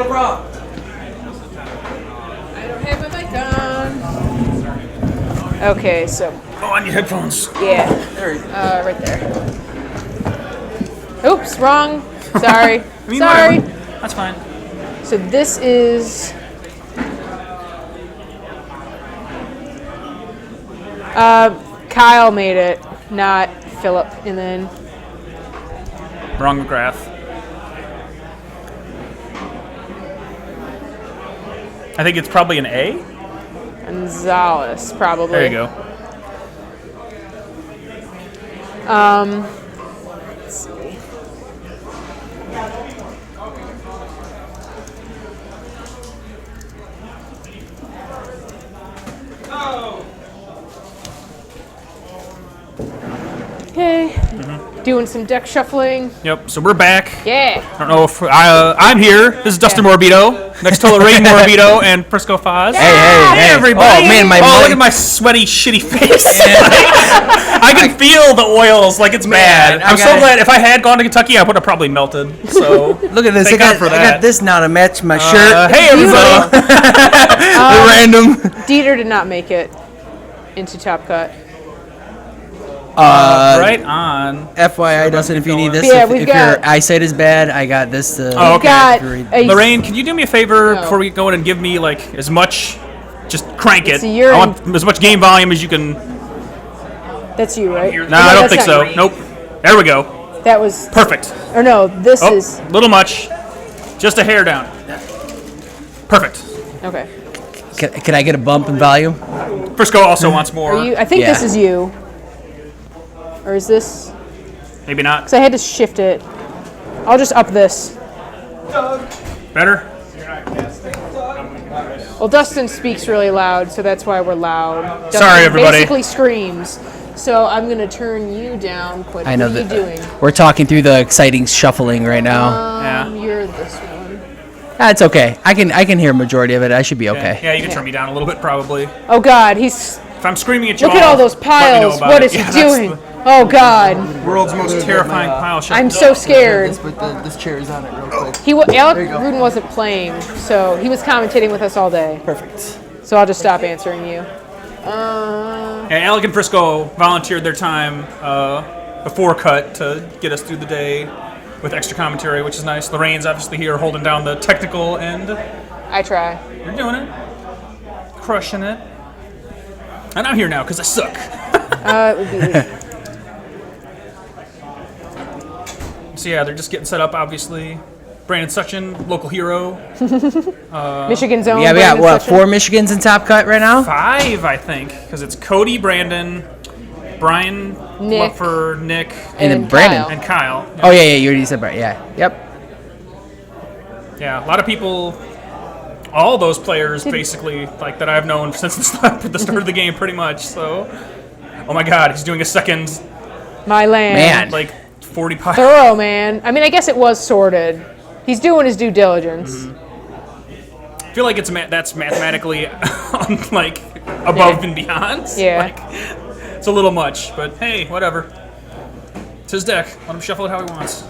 No problem. I don't have my mic on. Okay, so. Oh, I need headphones. Yeah. Right there. Oops, wrong. Sorry. Sorry. Whatever. That's fine. So this is. Kyle made it, not Philip, and then. Wrong McGrath. I think it's probably an A. Gonzalez, probably. There you go. Let's see. Okay. Doing some deck shuffling. Yep. So we're back. Yeah. I don't know if I'm here. This is Dustin Morabito. Next to Lorraine Morabito and Frisco Foz. Hey, everybody. Oh, man, look at my sweaty, shitty face. I can feel the oils like it's bad. I'm so glad. If I had gone to Kentucky, I would have probably melted. So look at this. I got this now to match my shirt. Hey, everybody. Random. Dieter did not make it into Top Cut. Right on. FYI, Dustin, if you need this, Yeah, if your eyesight is bad, I got this to Lorraine, can you do me a favor before we go in and give me like as much, just crank it. I want as much game volume as you can. That's you, right? No, I don't think so. Nope. There we go. That was perfect. Or no, this is a little much. Just a hair down. Perfect. Okay. Can I get a bump in volume? Frisco also wants more. I think this is you. Or is this? Maybe not. Because I had to shift it. I'll just up this. Better? Well, Dustin speaks really loud, so that's why we're loud. Dustin Sorry, everybody. Basically screams. So I'm going to turn you down quick. I know what are you doing? We're talking through the exciting shuffling right now. You're this one. That's okay. I can hear a majority of it. I should be okay. Yeah, you can turn me down a little bit probably. Oh, God. If I'm screaming at you look at all those piles. What is he doing? Oh, God. World's most terrifying pile shot. I'm so scared. This chair is on it real quick. Alec Rudin wasn't playing, so he was commentating with us all day. Perfect. So I'll just stop answering you. Alec and Frisco volunteered their time before cut to get us through the day with extra commentary, which is nice. Lorraine's obviously here holding down the technical end. I try. You're doing it. Crushing it. And I'm here now because I suck. It would be... So yeah, they're just getting set up, obviously. Brandon Suchan, local hero. Michigan's own. Yeah, we got what, 4 Michigans in Top Cut right now? 5, I think, because it's Cody, Brandon, Brian, Nick, Luffer, Nick, and then Brandon and Kyle. Yeah. Oh yeah, you already said Brian. Yeah, yep. Yeah, a lot of people. All those players, basically, like that I've known since the start of the game, pretty much. So, oh my God, he's doing a second. My land. Man, like 40 piles. Thorough, man. I mean, I guess it was sorted. He's doing his due diligence. Mm-hmm. I feel like that's mathematically like above and beyond. Yeah. Like, it's a little much, but hey, whatever. It's his deck. Let him shuffle it how he wants.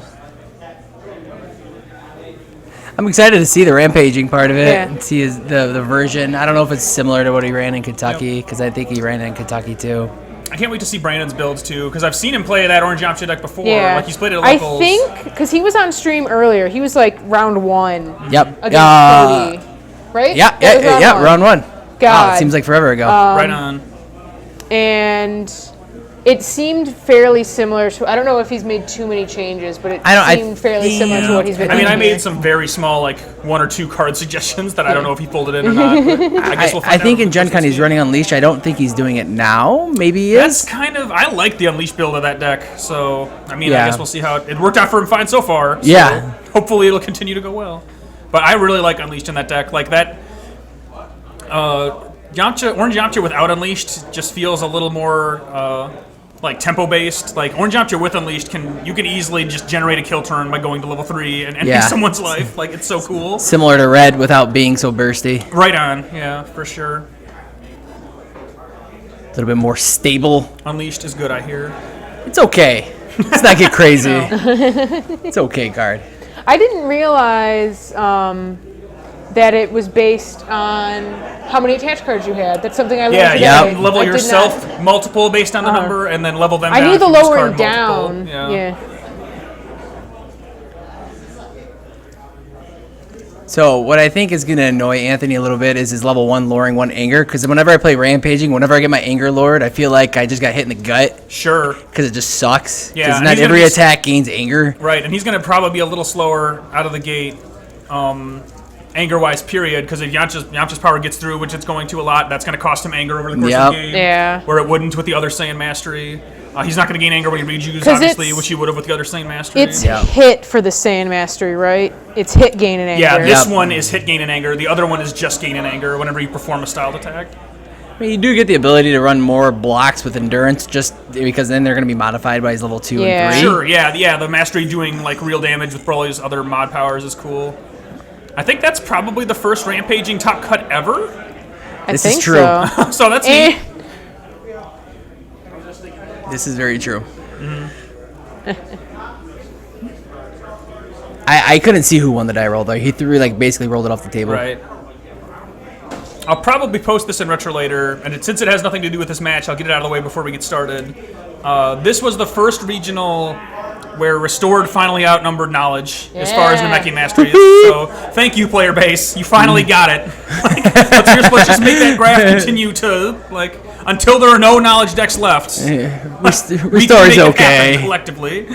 I'm excited to see the rampaging part of it and see the version. I don't know if it's similar to what he ran in Kentucky, because I think he ran in Kentucky too. I can't wait to see Brandon's builds too, because I've seen him play that Orange Yamcha deck before. Yeah. Like he's played it at locals. I think, because he was on stream earlier, he was like round 1. Yep. Against Cody. Right? Yeah, round 1. God. Wow, it seems like forever ago. Right on. And it seemed fairly similar to, I don't know if he's made too many changes, but it seemed fairly similar to what he's been doing. I mean, I made some very small, like 1 or 2 card suggestions that I don't know if he folded in or not. But I guess we'll find out. I think in Gen Con he's running Unleashed. I don't think he's doing it now. Maybe he is. That's kind of, I like the Unleashed build of that deck. So, I mean, I guess we'll see how it worked out for him fine so far. So hopefully it'll continue to go well. But I really like Unleashed in that deck. Like that, Orange Yamcha without Unleashed just feels a little more like tempo based. Like Orange Yamcha with Unleashed you can easily just generate a kill turn by going to level 3 and ending someone's life. Like it's so cool. Similar to Red without being so bursty. Right on, yeah, for sure. A little bit more stable. Unleashed is good, I hear. It's okay. Let's not get crazy. It's okay, card. I didn't realize that it was based on how many attached cards you had. That's something I learned today. Yeah, you can level yourself multiple based on the number, and then level them down. I knew the if you lowering discard down. multiple. Yeah. So what I think is going to annoy Anthony a little bit is his level 1 lowering 1 anger, because whenever I play rampaging, whenever I get my anger lowered, I feel like I just got hit in the gut. Sure. Because it just sucks. Yeah. Because not every attack gains anger. Right, and he's going to probably be a little slower out of the gate, anger-wise, period, because if Yamcha's power gets through, which it's going to a lot, that's going to cost him anger over the course of the game. Yeah. Where it wouldn't with the other Saiyan Mastery. He's not going to gain anger when he rejuves, obviously, which he would have with the other Saiyan Mastery. It's hit for the Saiyan Mastery, right? It's hit, gain, and anger. Yeah, this one is hit, gain, and anger. The other one is just gain and anger whenever you perform a styled attack. I mean, you do get the ability to run more blocks with endurance, just because then they're going to be modified by his level 2 and 3. Sure, yeah. The Mastery doing like real damage with Broly's other mod powers is cool. I think that's probably the first rampaging top cut ever. This is true. So that's neat. This is very true. I couldn't see who won the die roll though. He basically rolled it off the table. Right. I'll probably post this in retro later, and since it has nothing to do with this match, I'll get it out of the way before we get started. This was the first regional where Restored finally outnumbered Knowledge as far as Namekian Mastery is. So thank you, player base. You finally got it. Let's just make that graph continue to until there are no Knowledge decks left. Restore is okay. Collectively.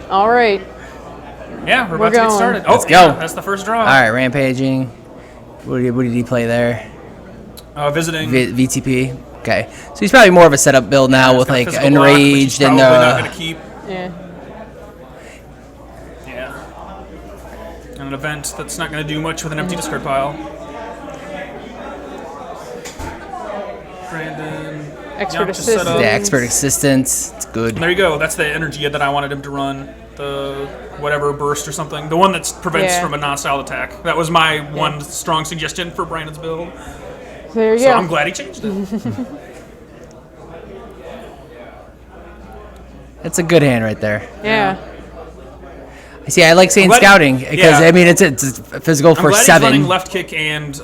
All right. Yeah, we're about to get started. Let's go. Yeah, that's the first draw. All right, rampaging. What did he play there? Visiting. VTP. Okay, so he's probably more of a setup build now with Enraged and not gonna keep. Yeah. And an event that's not going to do much with an empty discard pile. Brandon. Expert assistance. The expert assistance. It's good. And there you go. That's the energy that I wanted him to run. The whatever burst or something. The one that prevents from a non-style attack. That was my one strong suggestion for Brandon's build. There you go. So I'm glad he changed it. That's a good hand right there. Yeah. See, I like saying scouting because I mean it's physical for 7. He's running left kick and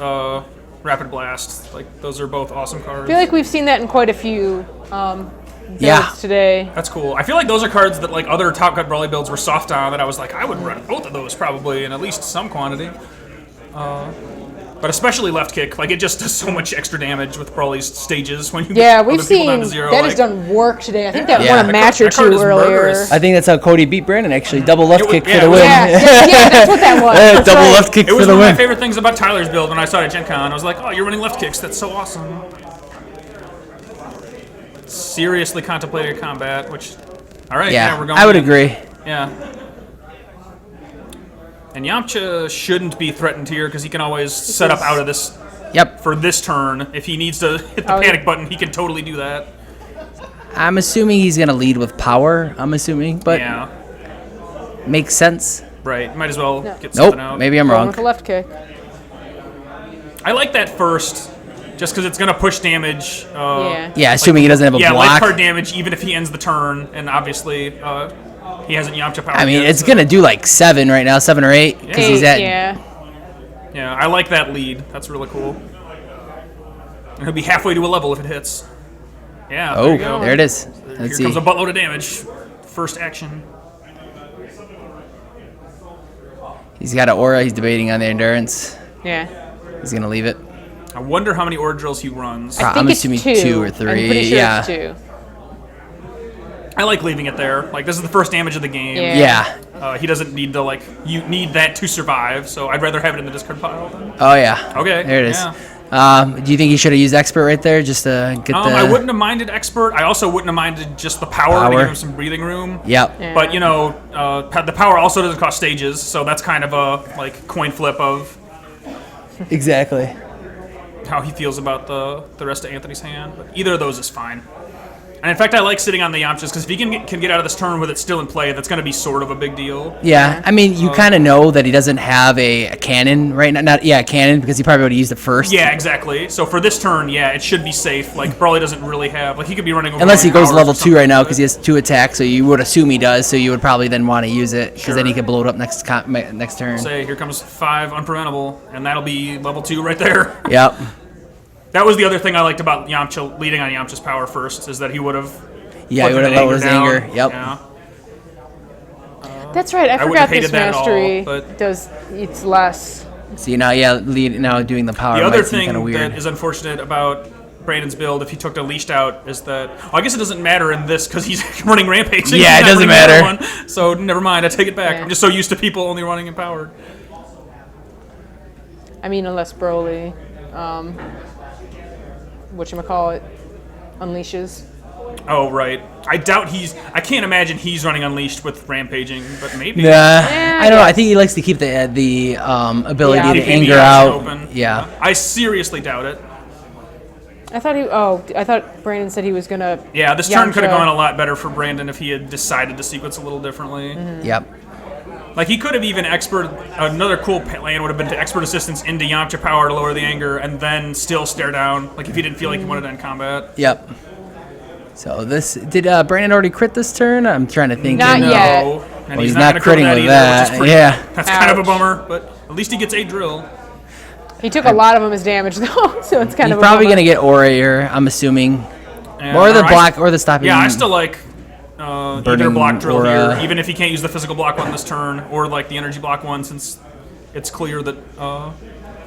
rapid blast. Those are both awesome cards. I feel like we've seen that in quite a few builds today. That's cool. I feel like those are cards that other Top Cut Brawly builds were soft on. That I was like, I would run both of those probably in at least some quantity. But especially left kick, it just does so much extra damage with Brawly's stages when you get we've other people seen down to 0. that has done work today. I think that won a That match or card two is earlier. murderous. I think that's how Cody beat Brandon actually. Double left kick for the win. Yeah, that's what that was. Double left kick It for was the one of win. my favorite things about Tyler's build when I saw it at Gen Con. I was like, oh, you're running left kicks. That's so awesome. Seriously contemplated combat, which, all right, we're going. I would agree. Yeah. And Yamcha shouldn't be threatened here because he can always set up out of this. Yep. For this turn, if he needs to hit the panic button, he can totally do that. I'm assuming he's gonna lead with power. But makes sense. Right. Might as well get something out. Maybe I'm wrong. With a left kick. I like that first, just because it's gonna push damage. Assuming he doesn't have a block. light card damage, even if he ends the turn, and obviously he hasn't Yamcha power. I mean, yet, it's gonna do 7 right now, 7 or 8, because he's at. Yeah, I like that lead. That's really cool. And he'll be halfway to a level if it hits. Yeah. There it is. Here comes a buttload of damage. First action. He's got an aura. He's debating on the endurance. Yeah. He's gonna leave it. I wonder how many aura drills he runs. I'm assuming 2 or 3. I'm pretty sure it's 2. I like leaving it there. This is the first damage of the game. Yeah. He doesn't need to you need that to survive. So I'd rather have it in the discard pile. Oh yeah. Okay. There it is. Yeah. Do you think he should have used expert right there just to get the? I wouldn't have minded expert. I also wouldn't have minded just the power. To give him some breathing room. Yep. Yeah. But the power also doesn't cost stages, so that's kind of a coin flip of exactly how he feels about the rest of Anthony's hand. But either of those is fine. And in fact, I like sitting on the Yamchas because if he can get out of this turn with it still in play, that's going to be sort of a big deal. Yeah, I mean, you kind of know that he doesn't have a cannon right now. A cannon because he probably would have used it first. Yeah, exactly. So for this turn, yeah, it should be safe. Like, Brawley doesn't really have... Like, he could be running over... Unless he goes level 2 right now because he has 2 attacks, so you would assume he does, so you would probably then want to use it because then he could blow it up next turn. Say, here comes 5 unpreventable, and that'll be level 2 right there. Yep. That was the other thing I liked about Yamcha leading on Yamcha's power first, is that he would have... Yeah, he would have lowered his anger. Yep. Yeah. That's right. I forgot this mastery but does it's less. See now, now doing the power. The other might seem thing kinda weird. that is unfortunate about Brandon's build, if he took the leashed out, is that I guess it doesn't matter in this because he's running rampaging. Yeah, it doesn't matter. So never mind. I take it back. Yeah. I'm just so used to people only running empowered. I mean, unless Broly, whatchamacallit, unleashes. Oh, right. I can't imagine he's running Unleashed with Rampaging, but maybe. Yeah, I don't know. I think he likes to keep the ability to anger out. Open. Yeah. I seriously doubt it. I thought Brandon said he was going to... Yeah, this turn could have gone a lot better for Brandon if he had decided to sequence a little differently. Mm-hmm. Yep. Like, he could have even another cool plan would have been to expert assistance into Yamcha power to lower the anger and then still stare down, like if he didn't feel like he wanted to end combat. Yep. So did Brandon already crit this turn? I'm trying to think. Not yet. And he's not critting with either, that. Yeah. That's kind of a bummer, but at least he gets a drill. He took a lot of them as damage, though, so it's kind of He's probably going to get Aura here, I'm assuming. Or the block, or the stopping. Yeah, I still like either block drill Aura. here, even if he can't use the physical block one this turn, or like the energy block one, since it's clear that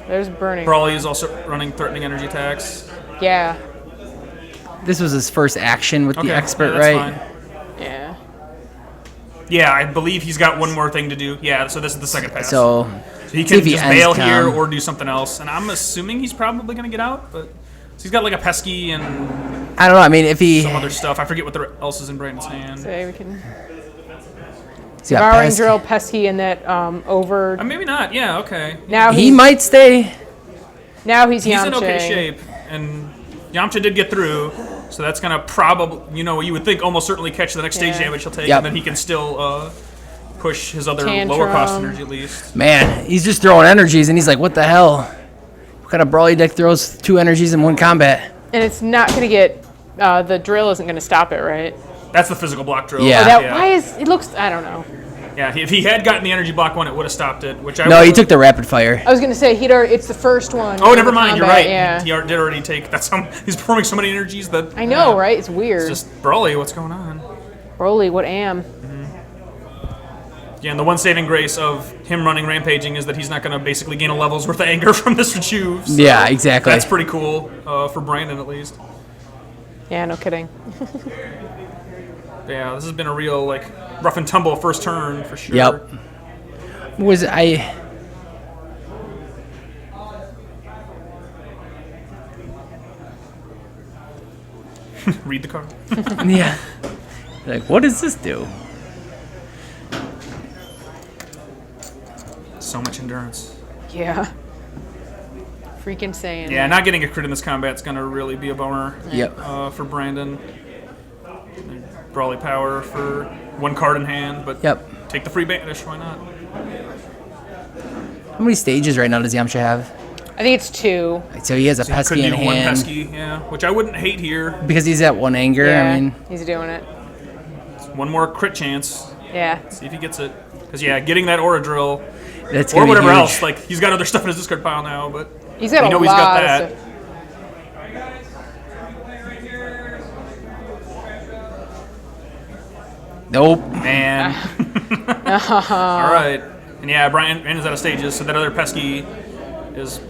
there's burning. Brawley is also running threatening energy attacks. Yeah. This was his first action with the expert, right? Fine. Yeah. Yeah, I believe he's got one more thing to do. Yeah, so this is the second pass. So he can just bail here or do something else. And I'm assuming he's probably going to get out, but so he's got like a pesky and I don't know. I mean, if he some other stuff. I forget what else is in Brandon's hand. So we can Devouring Drill, pesky, and that over. Maybe not. Yeah. Okay. Now he might stay. Now he's in okay shape, and Yamcha did get through. So that's going to probably, you would think almost certainly catch the next stage damage he'll take, and then he can still push his other lower cost energy at least. Man, he's just throwing energies, and he's like, what the hell? What kind of Brawly deck throws 2 energies in one combat? And it's not going to get, the drill isn't going to stop it, right? That's the physical block drill. Yeah. Why is, it looks, I don't know. Yeah, if he had gotten the energy block one, it would have stopped it. No, he took the rapid fire. I was going to say, it's the first one. Oh, never mind, you're right. Yeah. He did already take, he's performing so many energies that... I know, right? It's weird. It's just, Brawly, what's going on? Broly, what am? Yeah, and the one saving grace of him running Rampaging is that he's not going to basically gain a level's worth of anger from this Rejuve. So yeah, exactly. That's pretty cool, for Brandon at least. Yeah, no kidding. Yeah, this has been a real, rough and tumble first turn, for sure. Yep. Read the card. Yeah. Like, what does this do? So much endurance. Yeah. Freaking Saiyan. Yeah, not getting a crit in this combat is going to really be a bummer. Yep. For Brandon. Brawly power for 1 card in hand, but take the free banish, why not? How many stages right now does Yamcha have? I think it's 2. So he has a pesky in hand. One pesky, yeah, which I wouldn't hate here. Because he's at 1 anger, Yeah, I mean. he's doing it. One more crit chance. Yeah. See if he gets it. Because, getting that Aura Drill, That's or whatever huge. else, he's got other stuff in his discard pile now, but he's got we know a he's got lot that. of stuff. Nope. Man. All right. And Brandon's out of stages, so that other pesky is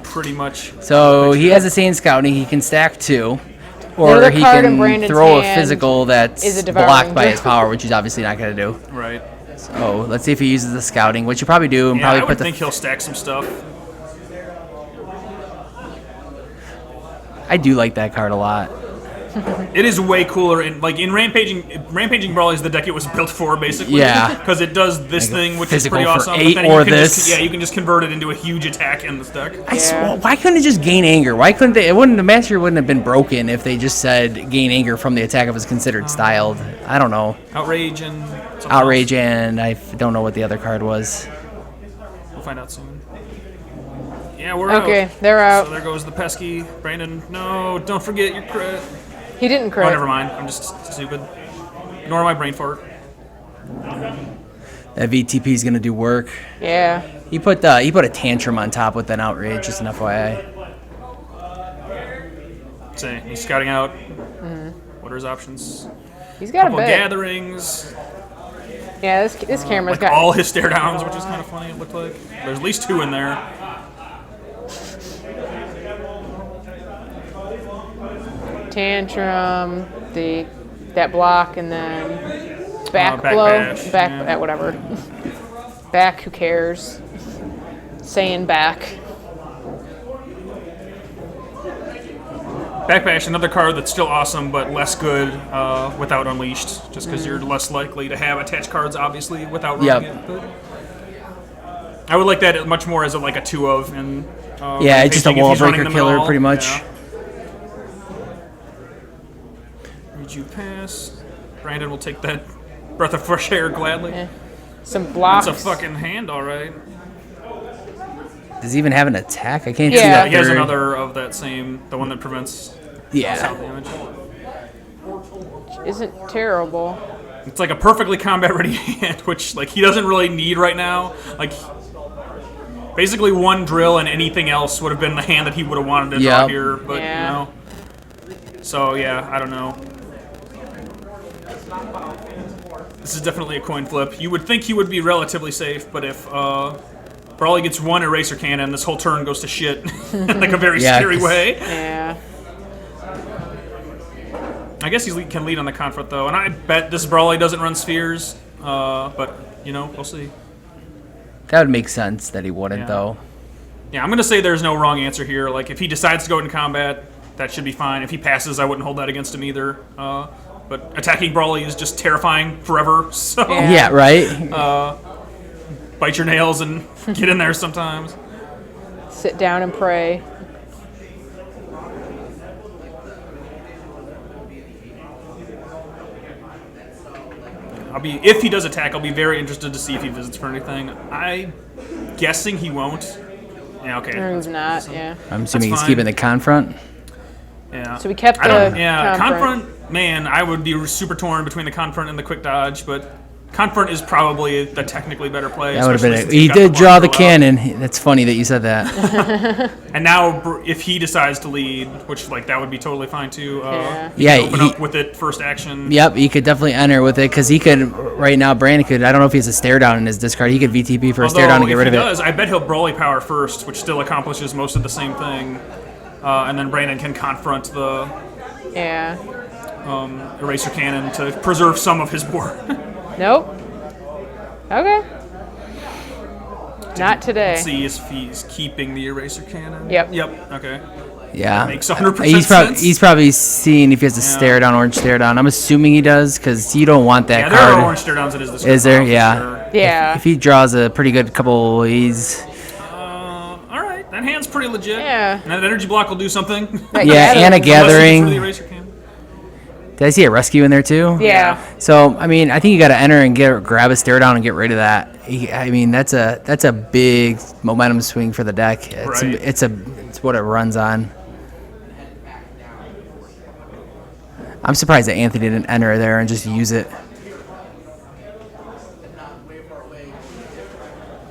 pretty much... So he has a Saiyan Scouting, he can stack 2. Or he can throw a physical that's blocked by his power, which he's obviously not going to do. Right. So let's see if he uses the Scouting, which he'll probably do. And probably I would think he'll stack some stuff. I do like that card a lot. It is way cooler in Rampaging Brawl is the deck it was built for, basically. Yeah. Because it does this thing, which is pretty for awesome. 8 but then or you can this. you can just convert it into a huge attack in this deck. Why couldn't it just gain anger? Why couldn't they? The master wouldn't have been broken if they just said gain anger from the attack if it was considered styled. I don't know. Outrage and Outrage and I don't know what the other card was. We'll find out soon. Yeah, we're out. Okay, they're out. So there goes the pesky Brandon. No, don't forget your crit. He didn't crit. Oh, never mind. I'm just stupid. Ignore my brain fart. That VTP is gonna do work. Yeah. He put a tantrum on top with an outrage, just an FYI. See, he's scouting out. What are his options? He's got Couple a bit. gatherings. Yeah, this camera's got all his stare downs, which is kind of funny. It looked like there's at least 2 in there. Tantrum, that block, and then back blow, bash, whatever. Back, who cares? Saying back. Backbash, another card that's still awesome, but less good without Unleashed, just because you're less likely to have attached cards, obviously, without running it. But I would like that much more as a 2-of. And yeah, it's just a wall breaker killer, pretty much. Yeah. Read you pass. Brandon will take that breath of fresh air gladly. Yeah. Some blocks. It's a fucking hand, all right. Does he even have an attack? I can't see that. He has another of that same, the one that prevents south damage. Isn't terrible. It's like a perfectly combat-ready hand, which he doesn't really need right now. Basically one drill and anything else would have been the hand that he would have wanted to draw here, but So yeah, I don't know. This is definitely a coin flip. You would think he would be relatively safe, but if Brawley gets 1 Eraser Cannon, this whole turn goes to shit in a very scary way. Yeah. I guess he can lead on the confront though, and I bet this Brawley doesn't run spheres, but we'll see. That would make sense that he wouldn't though. Yeah, I'm gonna say there's no wrong answer here. If he decides to go into combat, that should be fine. If he passes, I wouldn't hold that against him either. But attacking Brawley is just terrifying forever. So yeah, right. Bite your nails and get in there sometimes. Sit down and pray. If he does attack, I'll be very interested to see if he visits for anything. I'm guessing he won't. Yeah, okay. He's not, yeah. I'm assuming he's keeping the confront. Yeah. So we kept the confront, man, I would be super torn between the confront and the quick dodge, but confront is probably the technically better play. That would have been it. He did draw the cannon. That's funny that you said that. And now, if he decides to lead, which that would be totally fine too. He open up with it first action. Yep, he could definitely enter with it because he could. Right now, Brandon could. I don't know if he has a stare down in his discard. He could VTP for a stare down and get rid of it. If he does, I bet he'll Brawly Power first, which still accomplishes most of the same thing, and then Brandon can confront the Eraser Cannon to preserve some of his board. Nope. Okay. Not today. Let's see if he's keeping the Eraser Cannon. Yep. Okay. Yeah. Makes 100% sense. He's probably seeing if he has a stare down, orange stare down. I'm assuming he does because you don't want that card. Yeah, there are orange stare downs. It is this. Is there? Yeah. Sure. Yeah. If he draws a pretty good couple, he's. All right. That hand's pretty legit. Yeah. And that energy block will do something. And a gathering. The Eraser Cannon. Did I see a rescue in there too? Yeah. So I mean, I think you got to enter and grab a stare down and get rid of that. I mean, that's a big momentum swing for the deck. It's what it runs on. I'm surprised that Anthony didn't enter there and just use it.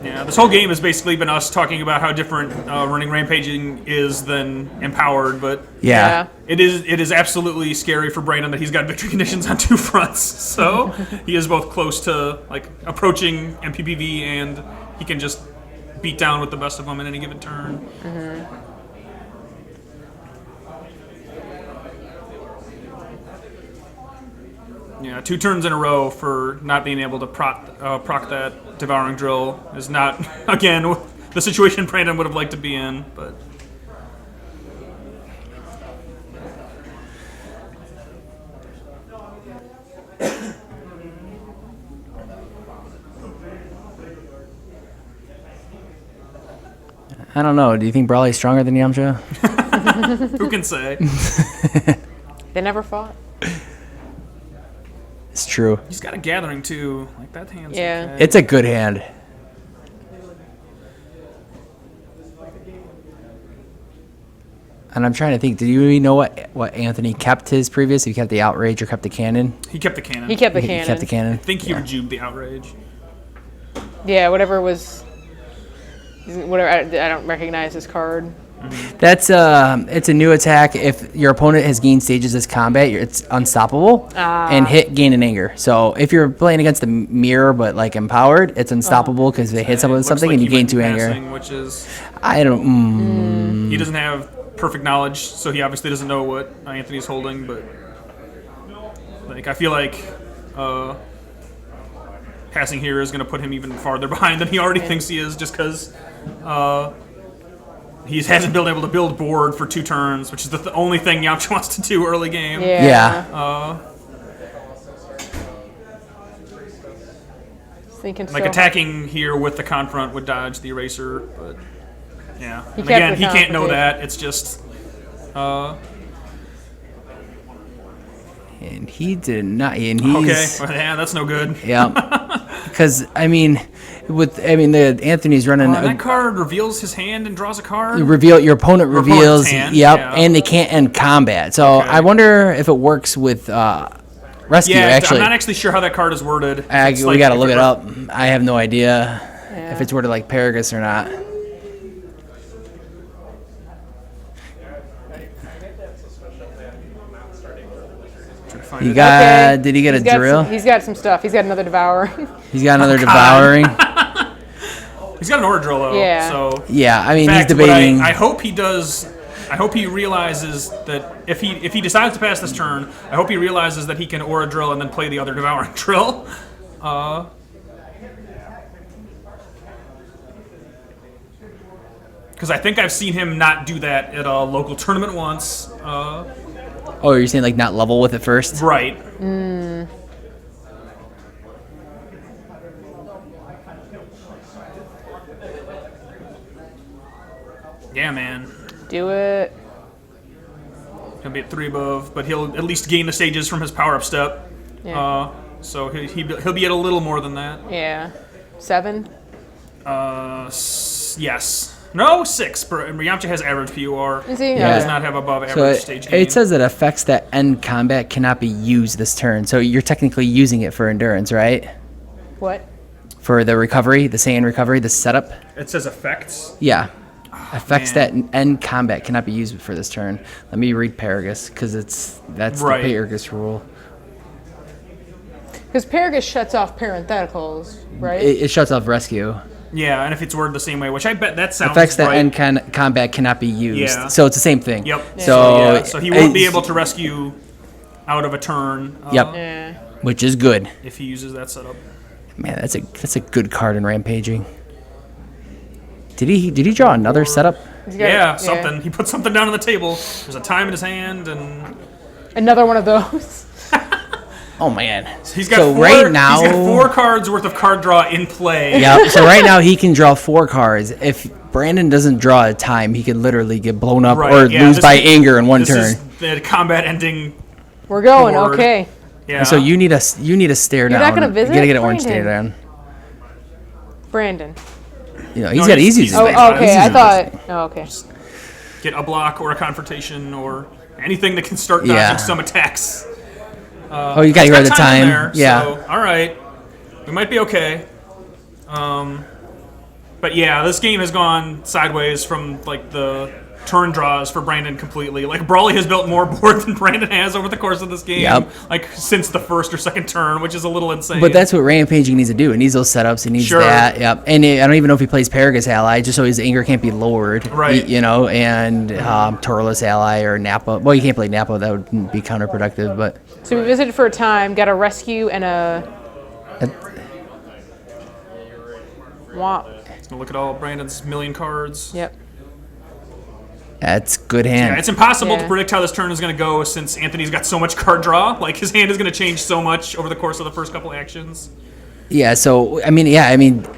Yeah, this whole game has basically been us talking about how different running Rampaging is than Empowered, but yeah. It is absolutely scary for Brandon that he's got victory conditions on 2 fronts. So he is both close to approaching MPPV, and he can just beat down with the best of them in any given turn. Mm-hmm. Yeah, 2 turns in a row for not being able to proc that Devouring Drill is not, again, the situation Brandon would have liked to be in, but... I don't know. Do you think Brawley's stronger than Yamcha? Who can say? They never fought. It's true. He's got a gathering too. Like that hand's Yeah. okay. It's a good hand. And I'm trying to think. Did you know what Anthony kept his previous? He kept the outrage or kept the cannon? He kept the cannon. He kept the He cannon. kept the cannon. I think he rejuvened the outrage. Yeah, whatever was. Whatever. I don't recognize his card. That's it's a new attack. If your opponent has gained stages as combat, it's unstoppable and hit, gain, and anger. So if you're playing against the mirror but like empowered, it's unstoppable because they hit someone with something and you gain 2 anger. Which is I don't. he doesn't have perfect knowledge, so he obviously doesn't know what Anthony's holding. But like I feel like passing here is going to put him even farther behind than he already thinks he is, just because. He hasn't been able to build board for 2 turns, which is the only thing Yamcha wants to do early game. Yeah. Thinking Like so attacking here with the confront would dodge the eraser, but yeah. He And kept again, the he can't know confrontation. that. It's just And he did not. And he's okay. Well, yeah, that's no good. yeah. Because the Anthony's running. That card reveals his hand and draws a card. Your opponent reveals. hand, Yep, yeah. and they can't end combat. So Okay. I wonder if it works with rescue. Yeah, actually, I'm not actually sure how that card is worded. It's we like gotta if look it up. I have no idea Yeah. if it's worded like Paragus or not. You got? Okay. Did he get He's a got drill? He's got some stuff. He's got another devourer. He's got another God. devouring. He's got an aura drill though. Yeah. So Yeah, I mean in fact, he's what debating. I hope he does. I hope he realizes that if he decides to pass this turn, I hope he realizes that he can aura drill and then play the other devouring drill. Because I think I've seen him not do that at a local tournament once. Oh, you're saying like not level with it first? Right. Yeah, man. Do it. He'll be at 3 above, but he'll at least gain the stages from his power-up step. Yeah. So he'll be at a little more than that. Yeah. 7. Yes. No, 6. Yamcha has average PUR. Is he? He Yeah. does not have above So average stage gain. it says that effects that end combat cannot be used this turn. So you're technically using it for endurance, right? What? For the recovery, the Saiyan recovery, the setup. It says effects. Yeah. Effects man. that end combat cannot be used for this turn. Let me read Paragus because that's Right. the Paragus rule. Because Paragus shuts off parentheticals, right? It shuts off rescue. Yeah, and if it's worded the same way, which I bet that sounds Effects that right. end combat cannot be used. Yeah. So it's the same thing. Yep. So he won't be it's- able to rescue out of a turn. Yep. Yeah. Which is good. If he uses that setup. Man, that's a good card in Rampaging. Did he draw another setup? He's got- Yeah, something. He put something down on the table. There's a time in his hand, and Another one of those. Oh man. he's got so four, right now, he's got 4 cards worth of card draw in play. Yep. So right now he can draw 4 cards. If Brandon doesn't draw a time, he could literally get blown up Right, or yeah, lose this by is- anger in one This turn. is the combat ending. We're going. Board. Okay. Yeah. And so you need a stare You're down. not gonna visit? You gotta get an orange stare Brandon. down. Brandon. You know, he's No, got he's- easy. he's- Oh, Thanks, okay. guys. I thought. Oh, okay. get a block or a confrontation or anything that can start Yeah. dodging some attacks. Oh, you gotta He's go got at the in time. there, Yeah. So, all right. We might be okay. But yeah, this game has gone sideways from like the turn draws for Brandon completely. Like Brawley has built more board than Brandon has over the course of this game. Yep. Like since the first or second turn, which is a little insane. But that's what Rampaging needs to do. It needs those setups. It needs Sure. that. Yep. And I don't even know if he plays Paragus Ally, just so his anger can't be lowered. Right. You know, and Torless Ally or Nappa. Well, you can't play Nappa. That would be counterproductive. But So we visited for a time, got a rescue and a womp. Look at all Brandon's million cards. Yep. that's good hand. Yeah, it's impossible to Yeah. predict how this turn is going to go since Anthony's got so much card draw. Like his hand is going to change so much over the course of the first couple actions. Yeah, so I mean,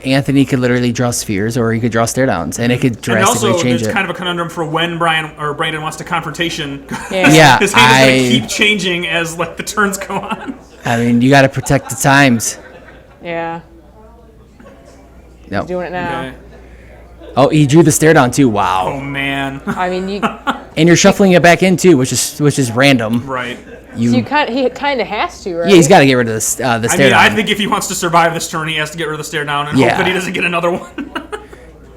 Anthony could literally draw spheres, or he could draw stare downs, and it could drastically and also, change it. It's kind of a conundrum for when Brandon wants to confrontation. Yeah, his hand is going to keep changing as like the turns go on. I mean, you got to protect the times. Yeah. Nope. He's doing it now. Okay. Oh, he drew the stare down too. Wow. Oh man. I mean, And you're shuffling it back in too, which is random. Right. he kind of has to, right? Yeah, he's got to get rid of the stare down. I think if he wants to survive this turn, he has to get rid of the stare down and hope that he doesn't get another one.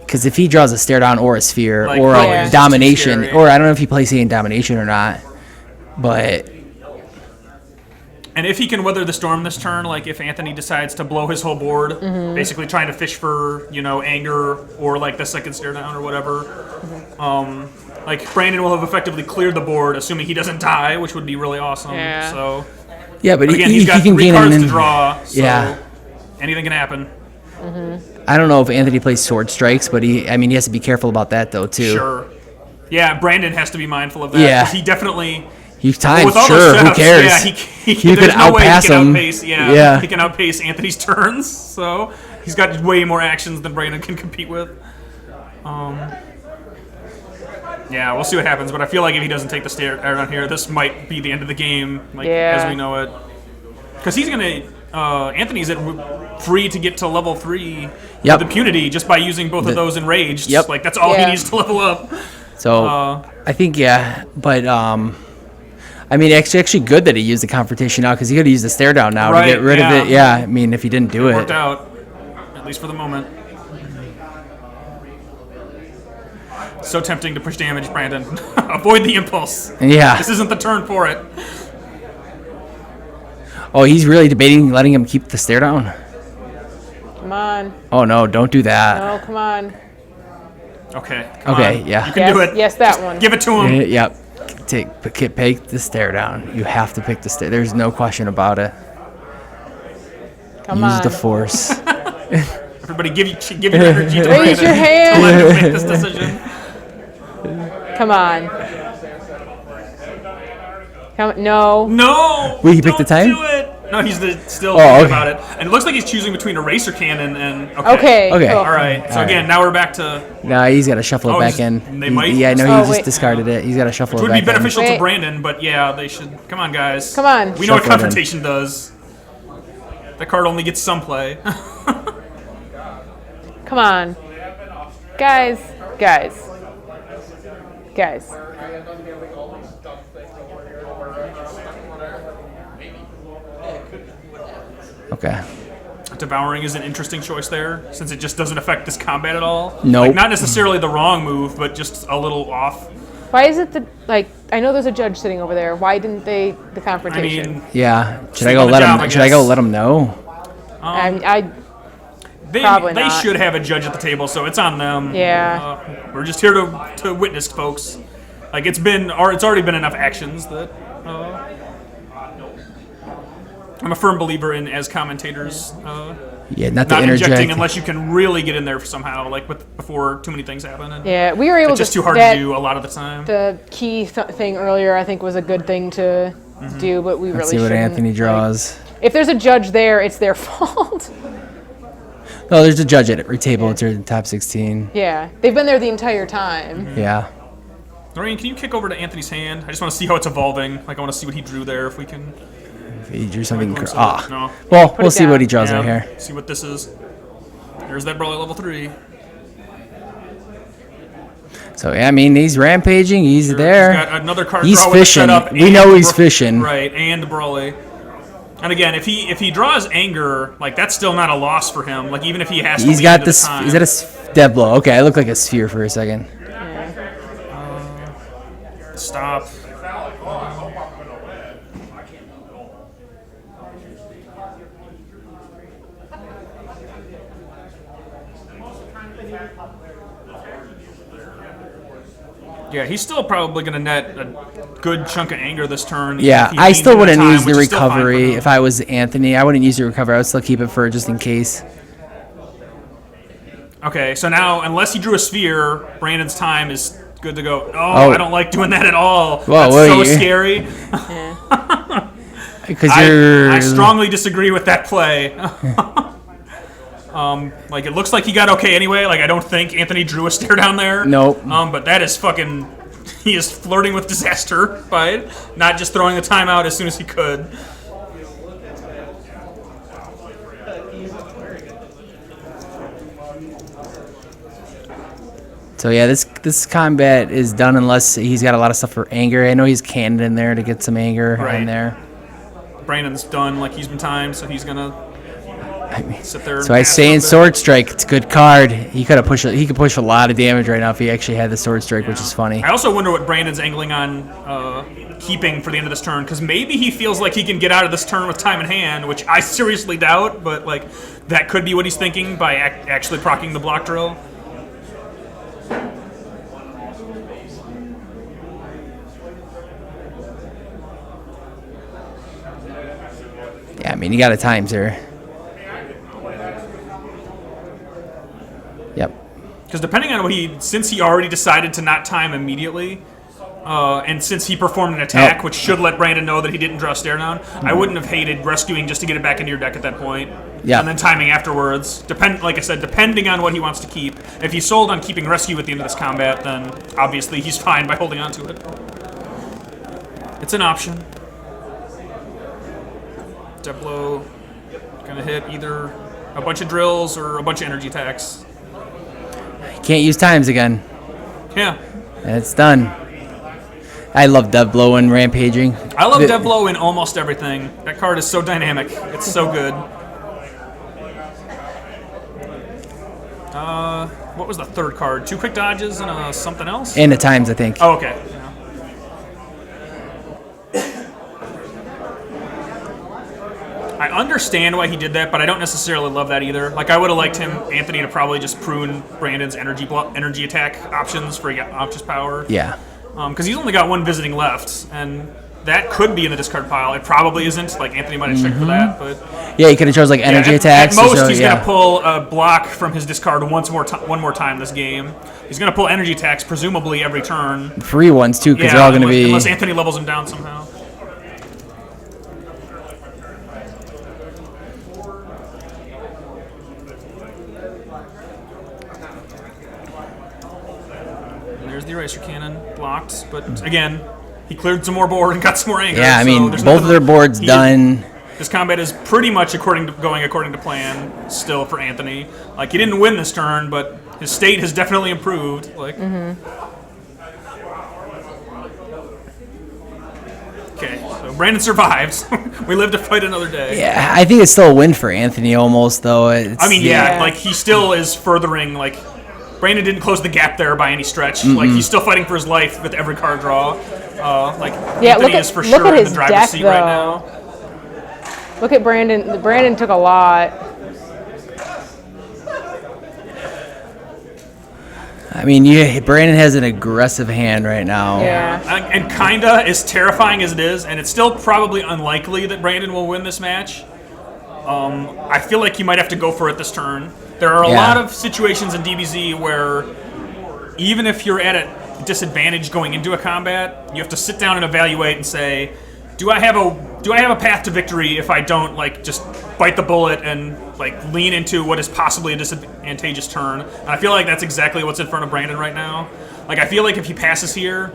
Because if he draws a stare down or a sphere Like, or yeah. a domination, Scary. or I don't know if he plays in domination or not, but And if he can weather the storm this turn, like if Anthony decides to blow his whole board, basically trying to fish for, anger or like the second stare down or whatever, like Brandon will have effectively cleared the board, assuming he doesn't die, which would be really awesome. Yeah. So, yeah, but again, he he's got can 3 gain cards an to draw, so yeah. anything can happen. I don't know if Anthony plays sword strikes, but he has to be careful about that though too. Sure. Yeah, Brandon has to be mindful of that. Yeah. 'Cause he definitely... He times, with all sure, those who setups, cares? Yeah, he could there's no way he outpass can him. outpace, he can outpace Anthony's turns, so he's got way more actions than Brandon can compete with. Yeah, we'll see what happens, but I feel like if he doesn't take the stare down here, this might be the end of the game, as we know it. Because he's going to... Anthony's free to get to level 3 with impunity just by using both of those enraged. Yep. Like, that's all he needs to level up. So, I think, but... I mean, it's actually good that he used the confrontation now, because he could use the stare down now to get rid of it. Yeah, I mean, if he didn't do it. Worked out, at least for the moment. So tempting to push damage, Brandon. Avoid the impulse. Yeah. This isn't the turn for it. Oh, he's really debating letting him keep the stare down. Come on. Oh, no, don't do that. No, come on. Okay. Okay, on. yeah. You can do it. Yes, that one. Give it to him. Yep. Take the stare down. You have to pick the stare. There's no question about it. Come on. Use the force. Everybody, give your energy to Raise your hand. to let him make this decision. Come on. No. No. Wait, he picked the time? Do it. No, he's still okay. thinking about it, and it looks like he's choosing between Eraser Cannon and. Okay. Okay. Cool. All right. So again, now we're back to. No, he's got to shuffle it back in. They might. Yeah, no, Oh, he just wait. discarded it. He's got to shuffle Which it would back be beneficial in. to Wait. Brandon, but yeah, they should. Come on, guys. Come on. We know what Shuffle it in. confrontation does. That card only gets some play. Come on. Guys. Okay. Devouring is an interesting choice there, since it just doesn't affect this combat at all. Nope. Like, not necessarily the wrong move, but just a little off. Why is it I know there's a judge sitting over there. Why didn't they the I confrontation? mean, Yeah. Should Sleep I go on the let job, him? I Should I go guess. let him know? they Probably they not. should have a judge at the table, so it's on them. Yeah. We're just here to witness, folks. Like it's already been enough actions that. I'm a firm believer in as commentators. Yeah, not to Not interject. injecting unless you can really get in there somehow, like before too many things happen. And Yeah, we were able it's just to. too hard to do a lot of the time. The key thing earlier, I think, was a good thing to do, but we Let's really see what shouldn't. Anthony draws. If there's a judge there, it's their fault. No, there's a judge at every table. It's in the top 16. Yeah, they've been there the entire time. Yeah. Lorraine, can you kick over to Anthony's hand? I just want to see how it's evolving. Like I want to see what he drew there. If we can. If he drew something. No. Well, we'll it see what down. he draws Yeah, right here. see what this is. There's that Brawler level 3. So yeah, I mean, he's rampaging. He's there. He's got another card He's draw with a fishing. setup We and know he's Bra- fishing. Right, and Brawley. And again, if he draws anger, like that's still not a loss for him. Like even if he has to He's lean got into this. the time. Is that a dead blow? Okay, I look like a sphere for a second. Stop. Yeah, he's still probably going to net a good chunk of anger this turn. Yeah, if he I leans still into wouldn't time, use the which is still fine for recovery him. if I was Anthony. I wouldn't use the recovery. I would still keep it for just in case. Okay, so now, unless he drew a sphere, Brandon's time is good to go. Oh, I don't like doing that at all. Whoa, That's what so are you- scary. Because you're. I strongly disagree with that play. Like, it looks like he got okay anyway. Like, I don't think Anthony drew a stare down there. Nope. But that is fucking... He is flirting with disaster by not just throwing the timeout as soon as he could. So yeah, this combat is done unless he's got a lot of stuff for anger. I know he's canned in there to get some anger in there. Brandon's done like he's been timed, so he's gonna sit there. So I say in Sword Strike, it's a good card. He could push a lot of damage right now if he actually had the Sword Strike, which is funny. I also wonder what Brandon's angling on keeping for the end of this turn, because maybe he feels like he can get out of this turn with time in hand, which I seriously doubt, but like that could be what he's thinking by actually proccing the block drill. Yeah, I mean, you got a times here. Yep. Because depending on what since he already decided to not time immediately, and since he performed an attack, which should let Brandon know that he didn't draw a stare down, I wouldn't have hated rescuing just to get it back into your deck at that point. Yeah. And then timing afterwards. Like I said, depending on what he wants to keep. If he's sold on keeping rescue at the end of this combat, then obviously he's fine by holding on to it. It's an option. Step blow, gonna hit either a bunch of drills or a bunch of energy attacks. Can't use times again. Yeah. It's done. I love Dev Blow and Rampaging. I love Dev Blow in almost everything. That card is so dynamic. It's so good. What was the third card? 2 quick dodges and something else? And the times, I think. Oh, okay. I understand why he did that, but I don't necessarily love that either. Like, I would have liked Anthony, to probably just prune Brandon's energy attack options for Yamcha's power. Yeah. Because he's only got 1 visiting left, and that could be in the discard pile. It probably isn't. Like, Anthony might have checked for that, but yeah, he could have chose like energy attacks. At most, he's gonna pull a block from his discard one more time this game. He's gonna pull energy attacks presumably every turn. Free ones too, because they're all gonna be unless Anthony levels him down somehow. There's the eraser cannon blocked, but again, he cleared some more board and got some more anger. Yeah, I mean, both of their boards done. This combat is pretty much going according to plan still for Anthony. Like, he didn't win this turn, but his state has definitely improved. Like, okay, so Brandon survives. We live to fight another day. Yeah, I think it's still a win for Anthony almost, though. I mean, yeah, like, he still is furthering, like, Brandon didn't close the gap there by any stretch. Like, he's still fighting for his life with every card draw. Anthony is for sure in the driver's seat right now. Look at Brandon. Brandon took a lot. I mean, Brandon has an aggressive hand right now. Yeah. And kinda, as terrifying as it is, and it's still probably unlikely that Brandon will win this match, I feel like you might have to go for it this turn. There are a lot of situations in DBZ where even if you're at a disadvantage going into a combat, you have to sit down and evaluate and say, do I have a path to victory if I don't, like, just bite the bullet and, like, lean into what is possibly a disadvantageous turn? And I feel like that's exactly what's in front of Brandon right now. Like, I feel like if he passes here,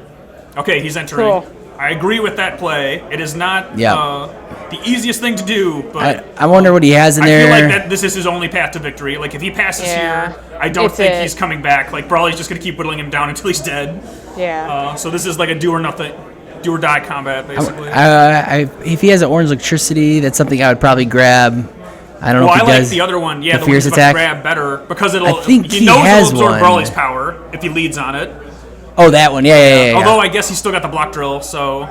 okay, he's entering. Cool. I agree with that play. It is not the easiest thing to do, but I wonder what he has in there. I feel like this is his only path to victory. Like, if he passes here, I don't think he's coming back. Like, Brawley's just going to keep whittling him down until he's dead. Yeah. So this is like a do or die combat, basically. If he has an orange electricity, that's something I would probably grab. I don't know if he does. I like the other one. Yeah, the fierce one attack. grab better because he has it'll absorb one. Brawley's power if he leads on it. Oh, that one. Yeah. Although I guess he's still got the block drill, so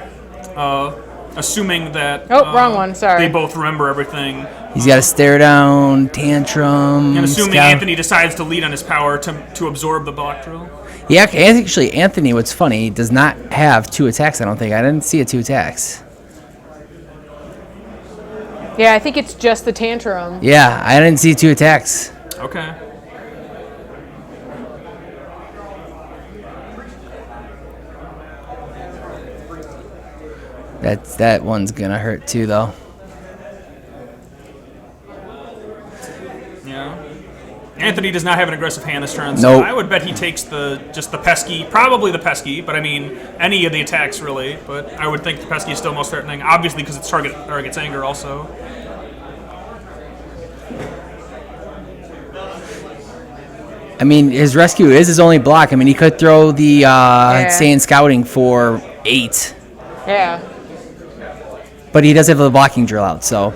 assuming that wrong one. Sorry. They both remember everything. He's got a stare down, tantrum. And assuming Anthony decides to lead on his power to absorb the block drill. Yeah, actually, Anthony, what's funny, does not have 2 attacks, I don't think. I didn't see 2 attacks. Yeah, I think it's just the tantrum. Yeah, I didn't see 2 attacks. Okay. That one's gonna hurt too, though. Yeah. Anthony does not have an aggressive hand this turn, so Nope. I would bet he takes just the pesky, probably the pesky, but I mean, any of the attacks really, but I would think the pesky is still most threatening, obviously because it's target's anger also. I mean, his rescue is his only block. I mean, he could throw the Saiyan Scouting for 8. Yeah. But he does have the blocking drill out, so.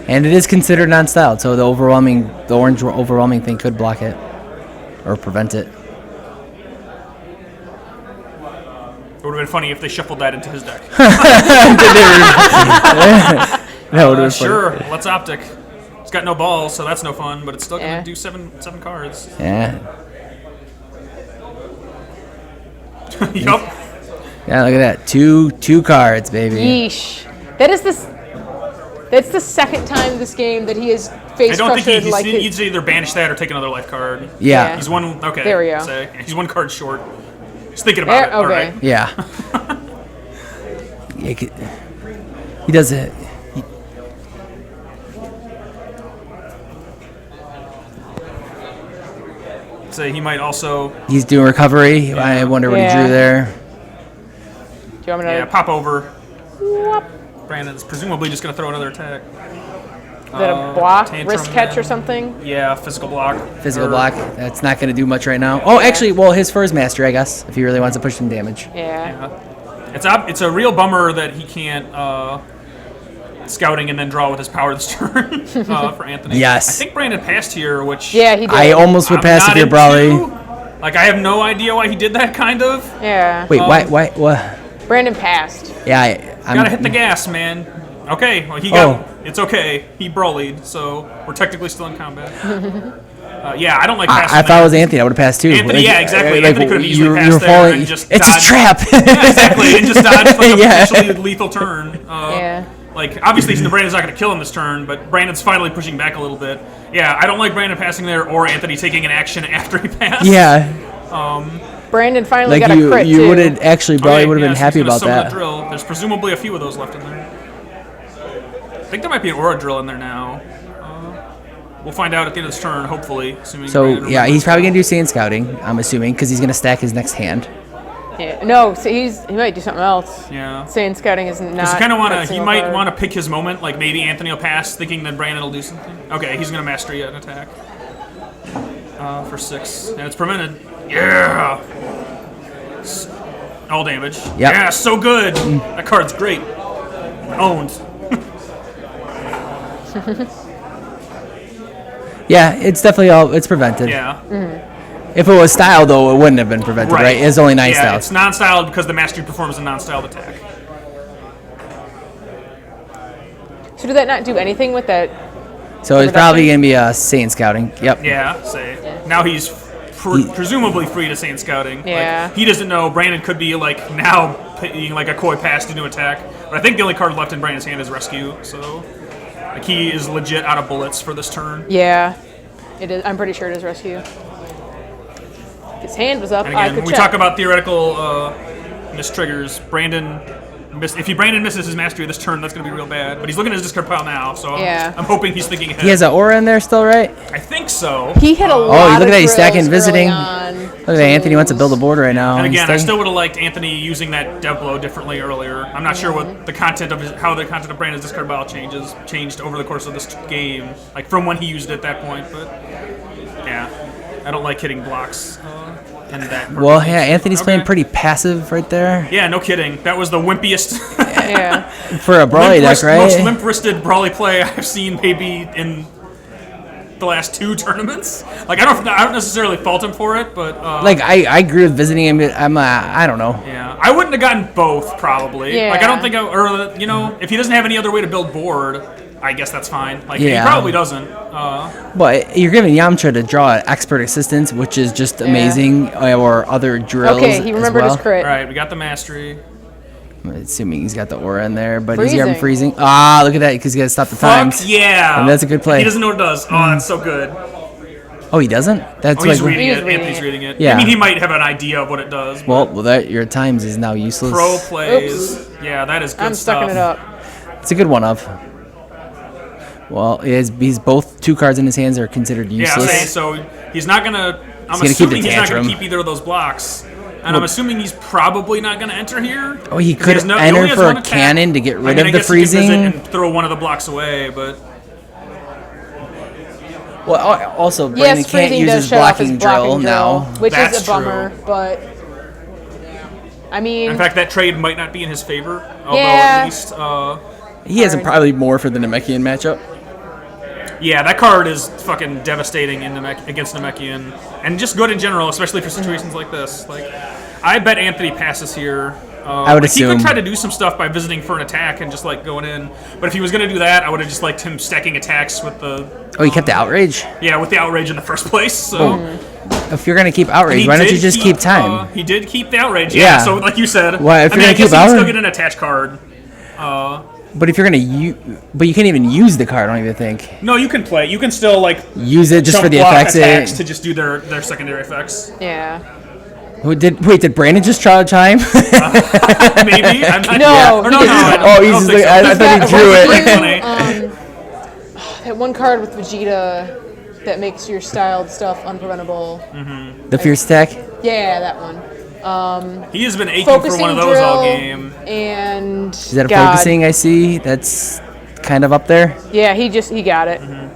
And it is considered non-styled, so the orange overwhelming thing could block it or prevent it. It would have been funny if they shuffled that into his deck. That would have been sure, let's Optic. It's got no balls, so that's no fun, but it's still going to do seven cards. Yeah. Yup. Yeah, look at that. Two cards, baby. Yeesh. That's the second time this game that he has face I don't think pressured he needs to either banish that or take another life card. Yeah. He's one. Okay. There we go. So he's one card short. He's thinking about it. Okay. All right. Yeah. He does it. So he might also. He's doing recovery. Yeah. I wonder what he drew there. Do you want me to? Yeah, pop over. Brandon's presumably just going to throw another attack. Is that a block, Tantrum, wrist catch, or something? Yeah, physical block. Physical block. That's not going to do much right now. Oh, actually, well, his first mastery, I guess, if he really wants to push some damage. Yeah. It's a real bummer that he can't scouting and then draw with his power this turn for Anthony. Yes. I think Brandon passed here, which Yeah, he did. I almost would pass if you're Brawley. Like, I have no idea why he did that, kind of. Yeah. Wait, why? What? Brandon passed. Yeah, I'm Gotta hit the gas, man. Okay, well, he got. It's okay. He brawlied, so we're technically still in combat. Yeah, I don't like passing. If I was Anthony, I would have passed too. Anthony, yeah, exactly. Like, Anthony could have easily passed there falling, and just it's dodged. a trap. Yeah, exactly, and just dodged like a Yeah. potentially lethal turn. Yeah. Like, obviously, Brandon's not going to kill him this turn, but Brandon's finally pushing back a little bit. Yeah, I don't like Brandon passing there or Anthony taking an action after he passed. Yeah. Brandon finally Like got a crit, you too. would have actually probably would have been so happy he's gonna about summon that. The drill. There's presumably a few of those left in there. I think there might be an aura drill in there now. We'll find out at the end of this turn, hopefully. Assuming So Brandon yeah, remembers. he's probably gonna do Saiyan Scouting. I'm assuming because he's gonna stack his next hand. Yeah. No, so he might do something else. Yeah. Saying scouting is not. He kind of that he single might card. want to pick his moment. Like maybe Anthony will pass, thinking that Brandon will do something. Okay, he's gonna mastery an attack for 6, and it's prevented. Yeah. All damage. Yep. Yeah, so good. That card's great. Owned. Yeah, it's definitely it's prevented. Yeah. If it was styled though, it wouldn't have been prevented, right? It's only 9 yeah, styled. it's non-styled because the mastery performs a non-styled attack. So did that not do anything with that? So it's probably gonna be a Saiyan Scouting. Yep. Yeah, say. Now he's presumably free to Saiyan Scouting. Yeah. Like, he doesn't know. Brandon could be like now being like a coy pass to new attack. But I think the only card left in Brandon's hand is Rescue. So like he is legit out of bullets for this turn. Yeah. It is. I'm pretty sure it is rescue. If his hand was up, And I again, could we check. talk about theoretical miss triggers. Brandon misses his mastery this turn, that's going to be real bad. But he's looking at his discard pile now, so Yeah. I'm hoping he's thinking ahead. He has an aura in there still, right? I think so. He hit a lot look at that, he's of stacking drills visiting. early on. Look at that, Anthony wants to build a board right now. And He's again, I staying- still would have liked Anthony using that dev blow differently earlier. I'm not sure what the content of how the content of Brandon's discard pile changed over the course of this game, like from when he used it at that point. But yeah, I don't like hitting blocks. In that Well, yeah, Anthony's playing pretty passive right there. Yeah, no kidding. That was the wimpiest Yeah. For a Brawly deck, right? most limp-wristed Brawly play I've seen maybe in the last 2 tournaments. Like I don't necessarily fault him for it, but Like I agree with visiting him. I don't know. yeah, I wouldn't have gotten both probably. Yeah. Like I don't think if he doesn't have any other way to build board, I guess that's fine. Like Yeah. he probably doesn't. But you're giving Yamcha to draw expert assistance, which is just amazing, or other drills. Okay, he remembered as well. his crit. All right, we got the mastery. I'm assuming he's got the aura in there, but he's Freezing. having freezing. Ah, look at that, because he got to stop the times. Fuck yeah! And that's a good play. He doesn't know what it does. Oh, that's so good. Oh, he doesn't? That's Oh, he's like reading He's it. reading Anthony's it. reading it. Yeah. I mean, he might have an idea of what it does. well, that your times is now useless. Pro plays. Yeah, that is good I'm stuff. sucking it up. It's a good one of. Well, he's both 2 cards in his hands are considered useless. Yeah, so he's not gonna. I'm assuming he's not gonna keep either of those blocks, and I'm assuming he's probably not gonna enter here. Oh, he could enter for a cannon to get rid of the freezing. He can and throw one of the blocks away, but. Well, also Brandon can't use his blocking drill now, which is a bummer. But I mean, in fact, that trade might not be in his favor. Although at least he has probably more for the Namekian matchup. Yeah, that card is fucking devastating against Namekian, and just good in general, especially for situations like this. Like, I bet Anthony passes here. I would assume. He could try to do some stuff by visiting for an attack and just like going in. But if he was going to do that, I would have just liked him stacking attacks with the. Oh, he kept the outrage. Yeah, with the outrage in the first place. So. If you're going to keep outrage, why don't you just keep time? He did keep the outrage. Yeah. So like you said, well, if you're going to keep outrage, still get an attach card. But if you're gonna but you can't even use the card. I don't even think. No, you can play. You can still like use it just for the effects. To just do their secondary effects. Yeah. Did Brandon just try time? Maybe. No. Oh, he's like, I thought he drew it. That one card with Vegeta that makes your styled stuff unpreventable. Mm-hmm. The Fierce Attack? Yeah, that one. He has been aching for one of those all game. And is that a focusing I see? That's kind of up there? Yeah, he got it. Mm-hmm.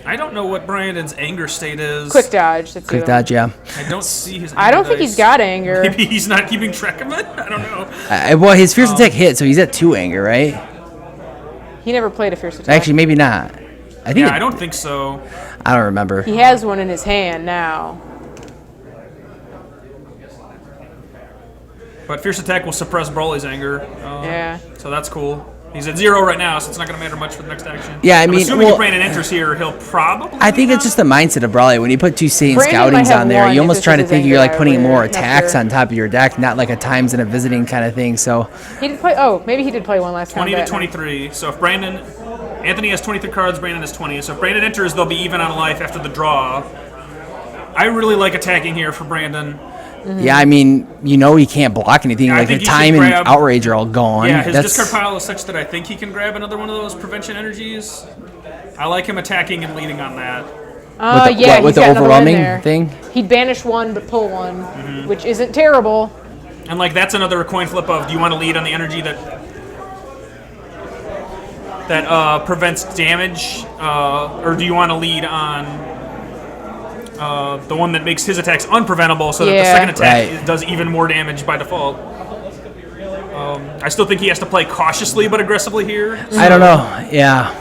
I don't know what Brandon's anger state is. Quick dodge. That's Quick dodge, yeah. I don't see his anger I don't think he's got anger. Maybe he's not keeping track of it? I don't know. Well, his Fierce Attack hit, so he's at 2 anger, right? He never played a Fierce Attack. Actually, maybe not. I don't think so. I don't remember. He has one in his hand now. But Fierce Attack will suppress Broly's anger. Yeah. So that's cool. He's at 0 right now, so it's not going to matter much for the next action. Yeah, I mean, assuming if Brandon enters here, he'll probably. I think it's just the mindset of Broly. When you put 2 Saiyan Scoutings on there, you almost try to think you're like putting more attacks on top of your deck, not like a times and a visiting kind of thing. So he did play. Oh, maybe he did play one last time. 20 to 23. So if Anthony has 23 cards, Brandon has 20. So if Brandon enters, they'll be even on life after the draw. I really like attacking here for Brandon. Mm-hmm. Yeah, I mean, he can't block anything. Like the time and outrage are all gone. Yeah, his discard pile is such that I think he can grab another one of those prevention energies. I like him attacking and leading on that. With the overwhelming thing? He'd banish one but pull one, which isn't terrible. And like that's another coin flip of, do you want to lead on the energy that prevents damage, or do you want to lead on the one that makes his attacks unpreventable, so that the second attack does even more damage by default? I still think he has to play cautiously but aggressively here. I don't know. Yeah.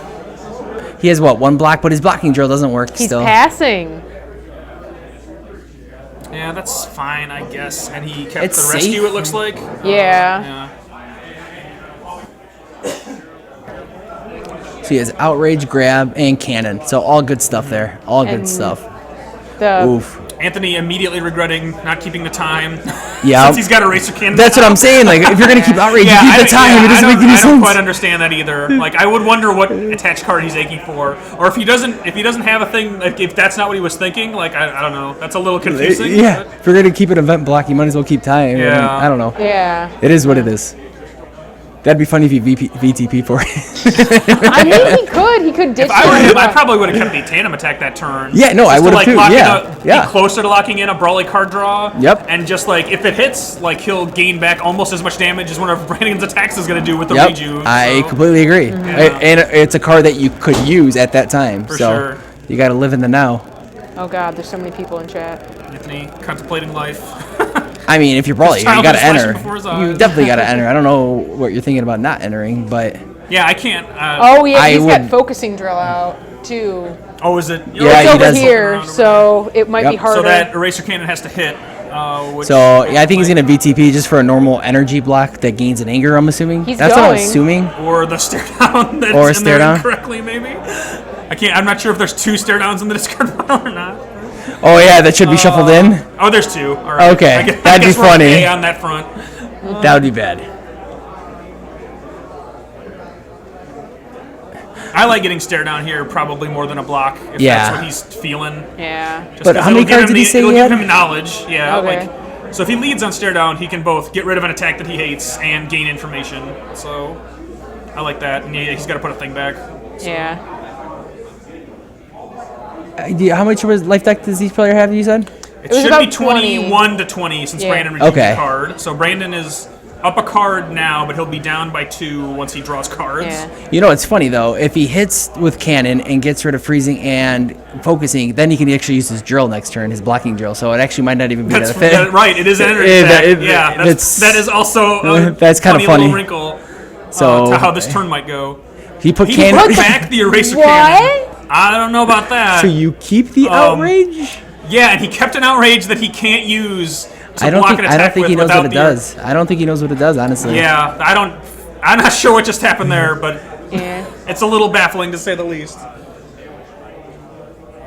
He has, 1 block, but his blocking drill doesn't work He's still. He's passing. Yeah, that's fine, I guess. And he kept the rescue, it looks like. Yeah. So he has outrage, grab, and cannon. So all good stuff there. All good stuff. Oof. Anthony immediately regretting not keeping the time. Yeah. Since he's got Eraser Cannon. That's what I'm saying. Like, if you're going to keep outrage, you keep the time. It doesn't make any sense. I don't quite understand that either. Like, I would wonder what attached card he's aching for. Or if he doesn't have a thing, like, if that's not what he was thinking, like, I don't know. That's a little confusing. Yeah. If you're going to keep an event block, you might as well keep time. Yeah. I don't know. Yeah. It is what it is. That'd be funny if you VTP for it. I mean, he could. He could ditch. If I were him, I probably would have kept the tandem attack that turn. Yeah, no, I would have too. Be closer to locking in a Broly card draw. Yep. And just like if it hits, like he'll gain back almost as much damage as one of Brandon's attacks is going to do with the Reiju. I completely agree. Yeah. And it's a card that you could use at that time. For sure. You got to live in the now. Oh God, there's so many people in chat. Anthony contemplating life. I mean, if you're Broly, you got to enter. You definitely got to enter. I don't know what you're thinking about not entering, but yeah, I can't. He's got focusing drill out too. Oh, is it? Yeah, it's over here, so it might be harder. So that Eraser Cannon has to hit. I think he's gonna VTP just for a normal energy block that gains an anger. I'm assuming. That's what I'm assuming. Or the stare down. That's in there incorrectly, maybe. I'm not sure if there's 2 stare downs in the discard pile or not. Oh yeah, that should be shuffled in. Oh, there's 2. All right. Okay, that'd be funny. Okay on that front. That would be bad. I like getting stare down here probably more than a block if that's what he's feeling. Yeah. But how many cards did he say he had? It'll give him knowledge. Yeah. Okay. So if he leads on stare down, he can both get rid of an attack that he hates and gain information. So I like that. And he's got to put a thing back. So. Yeah. How much life deck does each player have, you said? It should be 21 to 20 since Brandon redeemed a card. So Brandon is up a card now, but he'll be down by 2 once he draws cards. Yeah. You know, it's funny, though. If he hits with Cannon and gets rid of freezing and focusing, then he can actually use his drill next turn, his blocking drill. So it actually might not even be that fit. Right, it is an energy attack. That is also that's kind of funny. Little wrinkle to how this turn might go. He put back the eraser cannon. I don't know about that. So you keep the outrage? Yeah, and he kept an outrage that he can't use to I don't block an attack think he knows what it does. I don't think he knows what it does, honestly. Yeah, I'm not sure what just happened there, but it's a little baffling to say the least.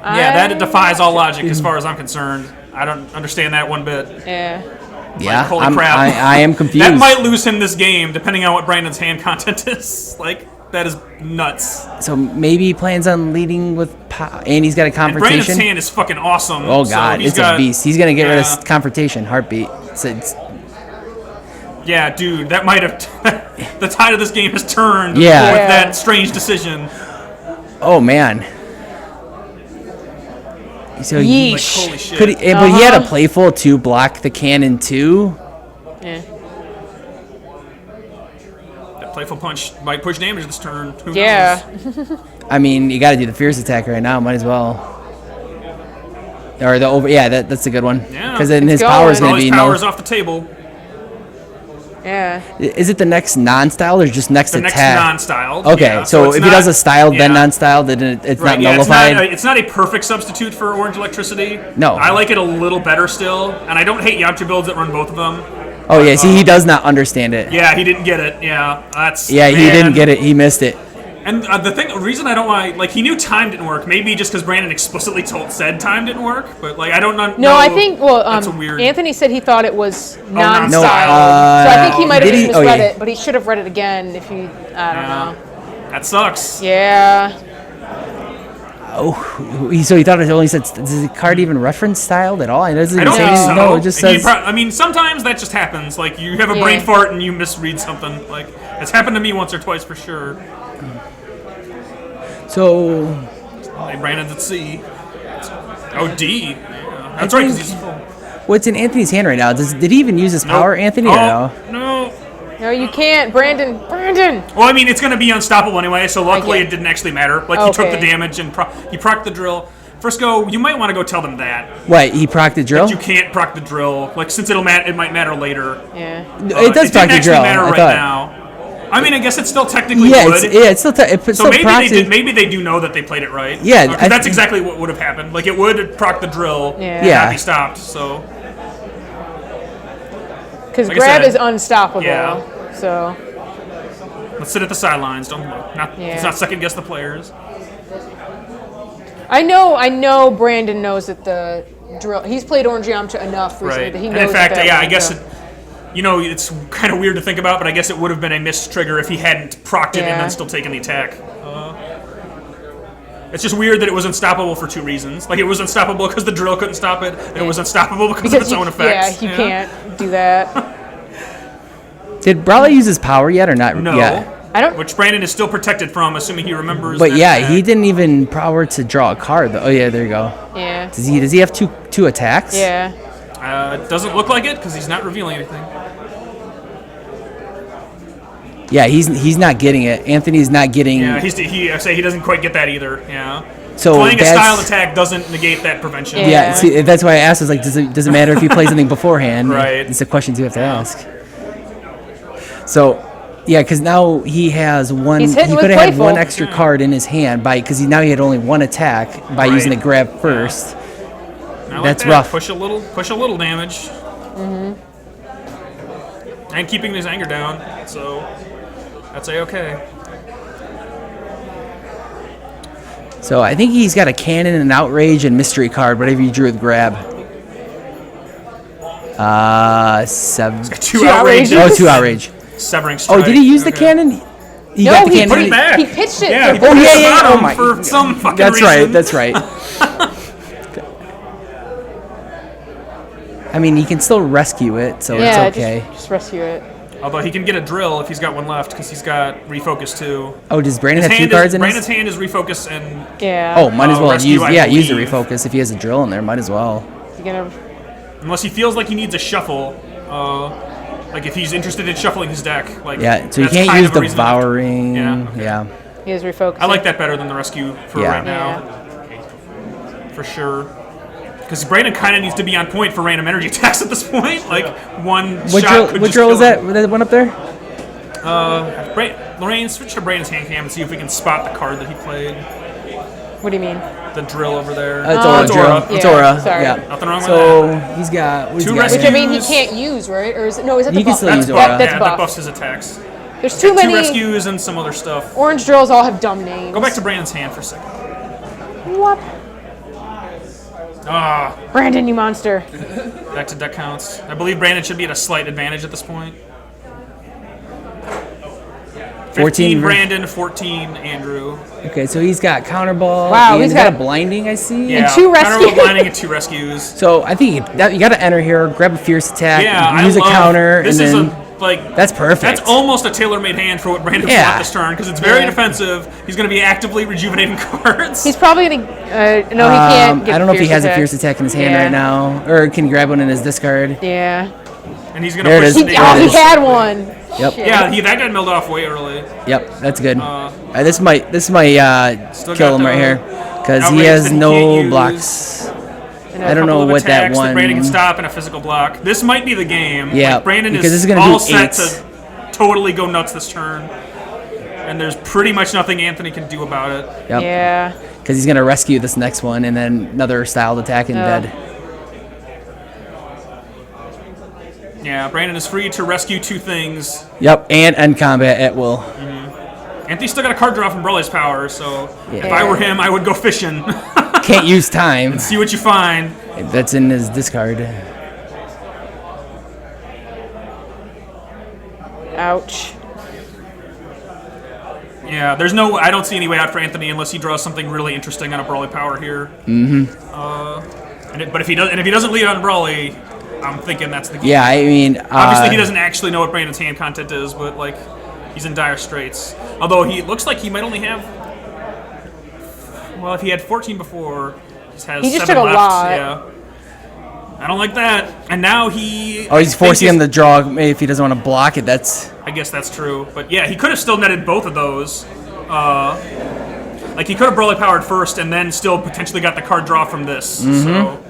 Yeah, that defies all logic as far as I'm concerned. I don't understand that one bit. Yeah. Yeah, holy crap. I am confused. That might lose him this game, depending on what Brandon's hand content is. That is nuts. So maybe he plans on leading with and he's got a confrontation. And Brandon's hand is fucking awesome. Oh god, it's a beast. He's gonna get rid of confrontation, heartbeat. Yeah, dude, that might have the tide of this game has turned with that strange decision. Oh man. So yeesh. Holy shit. But he had a playful to block the cannon too. Yeah. Playful punch might push damage this turn. Who knows? I mean, you got to do the fierce attack right now. Might as well. Or the over. Yeah, that's a good one. Yeah. Because then his power is going to be. His power's off the table. Yeah. Is it the next non-style or just next attack? The next non-style. Okay, yeah. so if he does a style then non-style, then it's not nullified. It's not a perfect substitute for orange electricity. No. I like it a little better still, and I don't hate Yamcha builds that run both of them. Oh yeah, see, he does not understand it. Yeah, he didn't get it. Yeah, he didn't get it. He missed it. And the reason I don't want, he knew time didn't work. Maybe just because Brandon explicitly said time didn't work. But I don't know. No, I think that's a weird. Anthony said he thought it was non-style. No, so I think he might have misread it, but he should have read it again if he. I don't know. That sucks. Yeah. Oh, so he thought it only said. Does the card even reference styled at all? I don't think so. No, it just says. Sometimes that just happens. You have a brain fart and you misread something. It's happened to me once or twice for sure. So. Brandon's at C. Oh, D. Yeah. That's right. Because he's full. What's in Anthony's hand right now? Did he even use his power, Anthony? Or no? No, you can't, Brandon. Well, it's going to be unstoppable anyway, so luckily it didn't actually matter. He took the damage and he procced the drill. Frisco, you might want to go tell them that. What, he procced the drill? That you can't proc the drill, since it might matter later. Yeah. It does proc the drill. It doesn't matter right now. I guess it still technically would. It's still so maybe they do know that they played it right. Yeah. That's exactly what would have happened. It would proc the drill and not be stopped, so... Because grab is unstoppable, so... Let's sit at the sidelines. Let's not second guess the players. I know Brandon knows that the drill... He's played Orange Yamcha enough recently that he knows in fact, that I guess... it's kind of weird to think about, but I guess it would have been a missed trigger if he hadn't procced it and then still taken the attack. It's just weird that it was unstoppable for 2 reasons. It was unstoppable because the drill couldn't stop it, and it was unstoppable because of its own effects. Yeah, he can't do that. Did Brawley use his power yet or not? No. Yet? Which Brandon is still protected from, assuming he remembers. But he didn't even power to draw a card, though. Oh, yeah, there you go. Yeah. Does he have two attacks? Yeah. It doesn't look like it because he's not revealing anything. Yeah, he's not getting it. Anthony's not getting. Yeah, he doesn't quite get that either. Yeah. So playing a style attack doesn't negate that prevention. Yeah. See, that's why I asked. Does it matter if he plays something beforehand? Right. It's a question you have to ask. So, yeah, because now he has one. He could have had one extra card in his hand because now he had only one attack by using the grab first. That's rough. Push a little damage. Mm-hmm. And keeping his anger down, so that's okay. So I think he's got a cannon, an outrage, and mystery card. Whatever you drew with grab. 7. 2 outrages. Oh, 2 outrage. Severing strike. Oh, did he use the cannon? He put it back. He pitched it. Yeah, Oh my! For some fucking reason. That's right. He can still rescue it, so it's okay. Just rescue it. Although he can get a drill if he's got one left, because he's got refocus too. Oh, does Brandon have 2 cards in his? Brandon's hand is refocus and... Yeah. Oh, might as well rescue, use the refocus if he has a drill in there. Might as well. He's gonna... Unless he feels like he needs a shuffle. Like if he's interested in shuffling his deck. Like yeah, so you can't use devouring. Yeah. Okay. Yeah. He has refocus. I like that better than the rescue for right now. For sure. Because Brandon kind of needs to be on point for random energy attacks at this point. Like, what drill was that? That one up there? Lorraine, switch to Brandon's hand cam and see if we can spot the card that he played. What do you mean? The drill over there. It's Aura. It's Aura. Sorry. Yeah. Nothing wrong with that. So he's got... Two rescues. Which, I mean, he can't use, right? Or is it the He can buff? still use Aura. That's buff. that buffs his attacks. There's too many... 2 rescues and some other stuff. Orange drills all have dumb names. Go back to Brandon's hand for a second. What? Ah. Brandon, you monster. Back to deck counts. I believe Brandon should be at a slight advantage at this point. 15 Brandon, 14 Andrew. Okay, so he's got counterball. Wow, he's got a blinding, I see. Yeah, and 2 rescues. Counterball, blinding, and 2 rescues. So I think you got to enter here, grab a fierce attack, use a counter, this and is then that's perfect. That's almost a tailor-made hand for what Brandon wants this turn because it's very defensive. He's going to be actively rejuvenating cards. He's probably going to... no, he can't get I don't know if he has attack. a fierce attack in his hand right now, or can he grab one in his discard? Yeah. And he's going to push he had one. Yep. Shit. Yeah, that got milled off way early. Yep, that's good. This might kill him right here because he has no blocks. I don't know what that one. That Brandon can stop in a physical block. This might be the game. Yeah, like Brandon because is this is gonna all do set 8s. to totally go nuts this turn, and there's pretty much nothing Anthony can do about it. Yep. Yeah. Because he's gonna rescue this next one and then another styled attack and dead. Yeah, Brandon is free to rescue 2 things. Yep, and end combat at will. Anthony's still got a card draw from Brawley's Power, so if I were him, I would go fishing. Can't use time. See what you find. That's in his discard. Ouch. Yeah, I don't see any way out for Anthony unless he draws something really interesting on a Brawley Power here. But if he doesn't lead on Brawley, I'm thinking that's the game. Yeah, I mean... obviously, he doesn't actually know what Brandon's hand content is, but, like, he's in dire straits. Although, he looks like he might only have... Well, if he had 14 before, he has 7 just took a left. lot. Yeah. I don't like that. And now he... he's forcing him to draw if he doesn't want to block it. I guess that's true. But, yeah, he could have still netted both of those. Like, he could have Brawley Powered first and then still potentially got the card draw from this. So...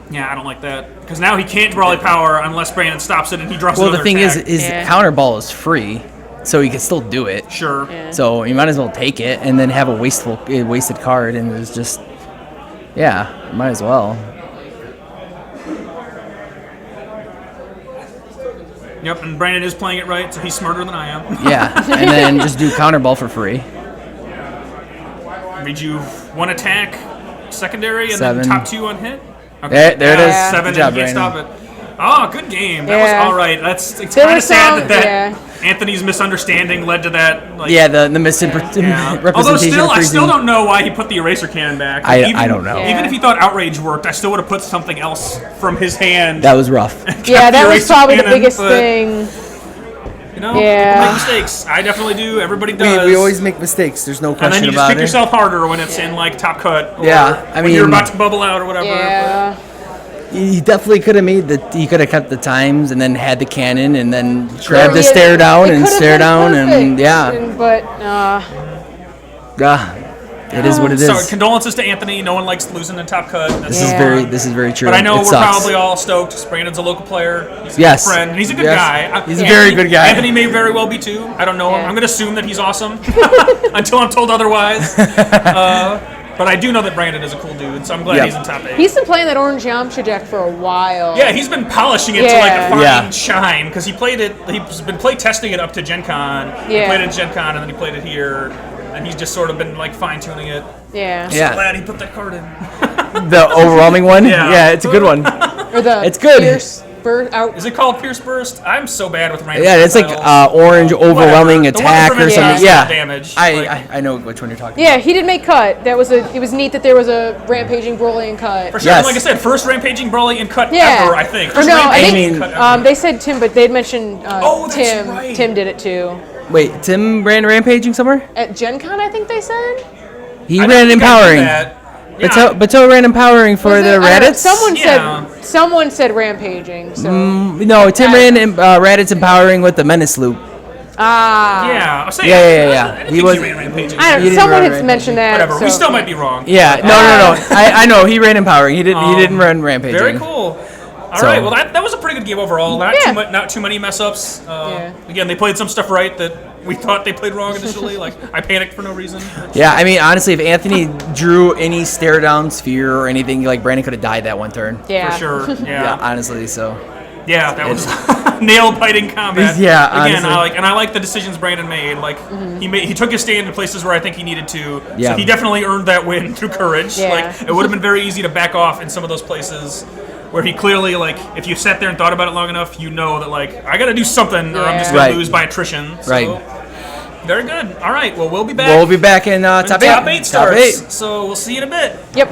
Yeah, I don't like that. Because now he can't Brawley Power unless Brandon stops it and he draws another the thing attack. is counter ball is free, so he can still do it. Sure. Yeah. So you might as well take it and then have a wasted card, and there's just... Yeah, might as well. Yep, and Brandon is playing it right, so he's smarter than I am. Yeah, and then just do counter ball for free. Read you 1 attack, secondary, and 7. then top 2 on hit. Okay. There it is. 7 Good job, and you can't Brandon. stop it. Oh, good game. That was all right. It's kind of sad that Anthony's misunderstanding led to that. Like, the misinterpretation. Although I still don't know why he put the eraser cannon back. I don't know. Even if he thought Outrage worked, I still would have put something else from his hand. That was rough. Yeah, that was probably the biggest thing. You know, people make mistakes. I definitely do. Everybody does. We always make mistakes. There's no question about it. And then you just kick yourself harder when it's in like top cut. Or when you're about to bubble out or whatever. Yeah. He definitely could have he could have kept the times and then had the cannon and then grabbed the stare down and stare down and it is what it is. So condolences to Anthony. No one likes losing in top cut. This is very true. But I know we're probably all stoked. Brandon's a local player. He's a good friend. And he's a good guy. He's a very good guy. Anthony may very well be too. I don't know. I'm going to assume that he's awesome until I'm told otherwise. But I do know that Brandon is a cool dude, so I'm glad he's in top 8. He's been playing that orange Yamcha deck for a while. Yeah, he's been polishing it to like a fine shine because he's been play testing it up to Gen Con. He played it at Gen Con and then he played it here. And he's just sort of been like fine-tuning it. Yeah. So glad he put that card in. The overwhelming one? Yeah, it's a good one. Or the it's good. Fierce. Is it called Pierce Burst? I'm so bad with random. Yeah, it's like orange overwhelming attack or something. Yeah, damage. I know which one you're talking about. Yeah, he did make cut. It was neat that there was a rampaging Broly cut. For sure. Yes. Like I said, first rampaging Broly and cut Yeah. ever, I think. Or First no, I rampaging think cut ever. they said Tim, but they'd mentioned that's Tim. right. Tim did it too. Wait, Tim ran rampaging somewhere? At Gen Con, I think they said. He I ran don't think I knew empowering. that. Yeah, Bateau ran empowering for Was the it? I don't know. Raditz. Someone said rampaging. So. No, Tim ran Raditz empowering with the Menace loop. Yeah. I'll say Yeah. I think he ran rampaging. I don't He know. didn't Someone run had mentioned that. Whatever. So. We still might be wrong. Yeah, no. I know he ran empowering. He didn't run rampaging. Very cool. All right. Well, that was a pretty good game overall. Not too many mess ups. Again, they played some stuff right that we thought they played wrong initially. Like I panicked for no reason. Yeah, I mean, honestly, if Anthony drew any stare down sphere or anything, like Brandon could have died that one turn. Yeah. For sure. Yeah, honestly, so. Yeah, that was nail biting combat. Yeah, again, honestly. I like the decisions Brandon made. Like he took his stand in places where I think he needed to. Yeah. So he definitely earned that win through courage. Yeah. Like it would have been very easy to back off in some of those places where he clearly, like, if you sat there and thought about it long enough, you know that, like, I got to do something or I'm just going to lose by attrition. So, right. Very good. All right. Well, we'll be back. We'll be back in top 8. Top 8 starts. So we'll see you in a bit. Yep.